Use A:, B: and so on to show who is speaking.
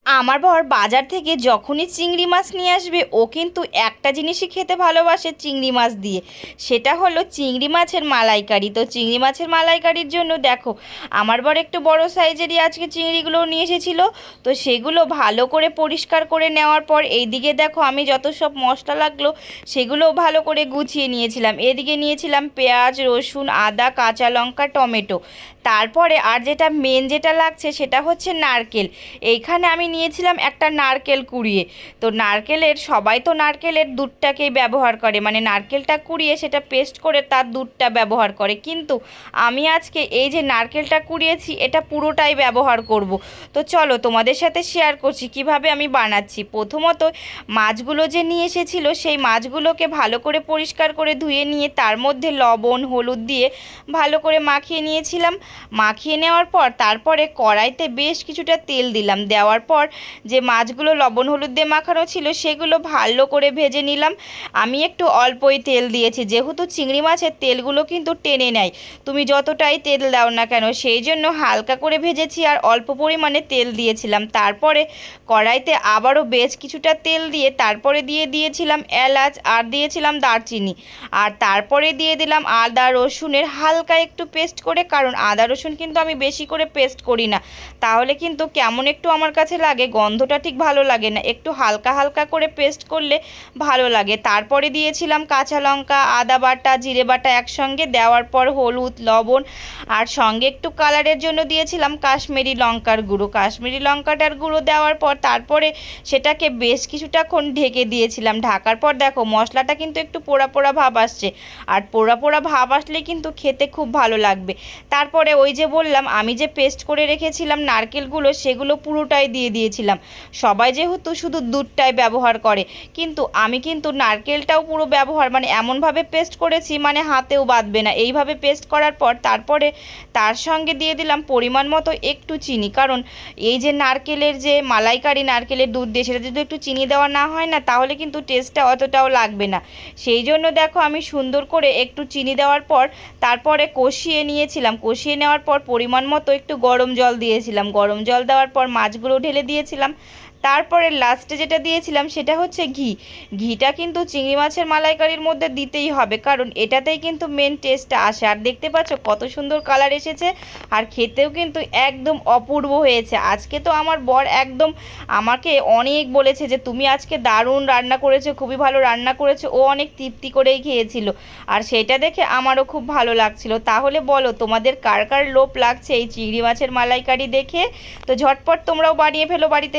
A: আমার বর বাজার থেকে যখনই চিংড়ি মাছ নিয়ে আসবে ও কিন্তু একটা জিনিসই খেতে ভালোবাসে চিংড়ি মাছ দিয়ে, সেটা হলো চিংড়ি মাছের মালাইকারি। তো চিংড়ি মাছের মালাইকারির জন্য দেখো আমার বর একটু বড় সাইজেরই আজকে চিংড়িগুলো নিয়ে এসেছিলো। তো সেগুলো ভালো করে পরিষ্কার করে নেওয়ার পর এইদিকে দেখো আমি যত সব মশলা লাগলো সেগুলোও ভালো করে গুছিয়ে নিয়েছিলাম। এদিকে নিয়েছিলাম পেঁয়াজ, রসুন, আদা, কাঁচা লঙ্কা, টমেটো। তারপরে আর যেটা মেন যেটা লাগছে সেটা হচ্ছে নারকেল। এইখানে আমি নিয়েছিলাম একটা নারকেল কুড়িয়ে। তো সবাই তো নারকেলের দুধটাকেই ব্যবহার করে, মানে নারকেলটা কুড়িয়ে সেটা পেস্ট করে তার দুধটা ব্যবহার করে, কিন্তু আমি আজকে এই যে নারকেলটা কুড়িয়েছি এটা পুরোটাই ব্যবহার করব। তো চলো তোমাদের সাথে শেয়ার করছি কিভাবে আমি বানাচ্ছি। প্রথমত মাছগুলো যে নিয়ে এসেছিলো সেই মাছগুলোকে ভালো করে পরিষ্কার করে ধুয়ে নিয়ে তার মধ্যে লবণ হলুদ দিয়ে ভালো করে মাখিয়ে নিয়েছিলাম। মাখিয়ে নেওয়ার পর তারপরে কড়াইতে বেশ কিছুটা তেল দিলাম। দেওয়ার পর যে মাছগুলো লবণ হলুদ দিয়ে মাখানো ছিল সেগুলো ভালো করে ভেজে নিলাম। আমি একটু অল্পই তেল দিয়েছি, যেহেতু চিংড়ি মাছের তেলগুলো কিন্তু টেনে নেয়, তুমি যতটাই তেল দাও না কেন, সেই জন্য হালকা করে ভেজেছি আর অল্প পরিমাণে তেল দিয়েছিলাম। তারপরে কড়াইতে আবারও বেশ কিছুটা তেল দিয়ে তারপরে দিয়ে দিয়েছিলাম এলাচ আর দিয়েছিলাম দারচিনি, আর তারপরে দিয়ে দিলাম আদা রসুনের হালকা একটু পেস্ট করে, কারণ আদা রসুন কিন্তু আমি বেশি করে পেস্ট করি না, তাহলে কিন্তু কেমন একটু আমার কাছে লাগে, গন্ধটা ঠিক ভালো লাগে না, একটু হালকা হালকা করে পেস্ট করলে ভালো লাগে। তারপরে দিয়েছিলাম কাঁচা লঙ্কা, আদা বাটা, জিরে বাটা একসঙ্গে দেওয়ার পর হলুদ লবণ আর সঙ্গে একটু কালারের জন্য দিয়েছিলাম কাশ্মীরি লঙ্কার গুঁড়ো। কাশ্মীরি লঙ্কাটার গুঁড়ো দেওয়ার পর তারপরে সেটাকে বেশ কিছুটাক্ষণ ঢেকে দিয়েছিলাম। ঢাকার পর দেখো মশলাটা কিন্তু একটু পোড়া পোড়া ভাব আসছে, আর পোড়া পোড়া ভাব আসলে কিন্তু খেতে খুব ভালো লাগবে। তারপরে ওই যে বললাম আমি যে পেস্ট করে রেখেছিলাম নারকেলগুলো সেগুলো পুরোটাই দিয়ে দিয়েছিলাম। সবাই যেহেতু শুধু দুধটাই ব্যবহার করে, কিন্তু আমি কিন্তু নারকেলটাও পুরো ব্যবহার, মানে এমনভাবে পেস্ট করেছি মানে হাতেও বাঁধবে না, এইভাবে পেস্ট করার পর তারপরে তার সঙ্গে দিয়ে দিলাম পরিমাণ মতো একটু চিনি, কারণ এই যে নারকেলের যে মালাইকারি নারকেলের দুধ দিয়ে সেটা যদি একটু চিনি দেওয়া না হয় না তাহলে কিন্তু টেস্টটা অতটাও লাগবে না। সেই জন্য দেখো আমি সুন্দর করে একটু চিনি দেওয়ার পর তারপরে কষিয়ে নিয়েছিলাম। কষিয়ে নেওয়ার পর পরিমাণ মতো একটু গরম জল দিয়েছিলাম। গরম জল দেওয়ার পর মাছগুলো ঢেলে দিয়েছিলাম। তারপরে লাস্টে যেটা দিয়েছিলাম সেটা হচ্ছে ঘি। ঘিটা কিন্তু চিংড়ি মাছের মালাইকারির মধ্যে দিতেই হবে, কারণ এটাতেই কিন্তু মেন টেস্টটা আসে। আর দেখতে পাচ্ছ কত সুন্দর কালার এসেছে, আর খেতেও কিন্তু একদম অপূর্ব হয়েছে। আজকে তো আমার বর একদম আমাকে অনেক বলেছে যে তুমি আজকে দারুণ রান্না করেছো, খুবই ভালো রান্না করেছো, ও অনেক তৃপ্তি করেই খেয়েছিল, আর সেটা দেখে আমারও খুব ভালো লাগছিল। তাহলে বলো তোমাদের কার কার লোভ লাগছে এই চিংড়ি মাছের মালাইকারি দেখে? তো ঝটপট তোমরাও বানিয়ে ফেলো বাড়িতে।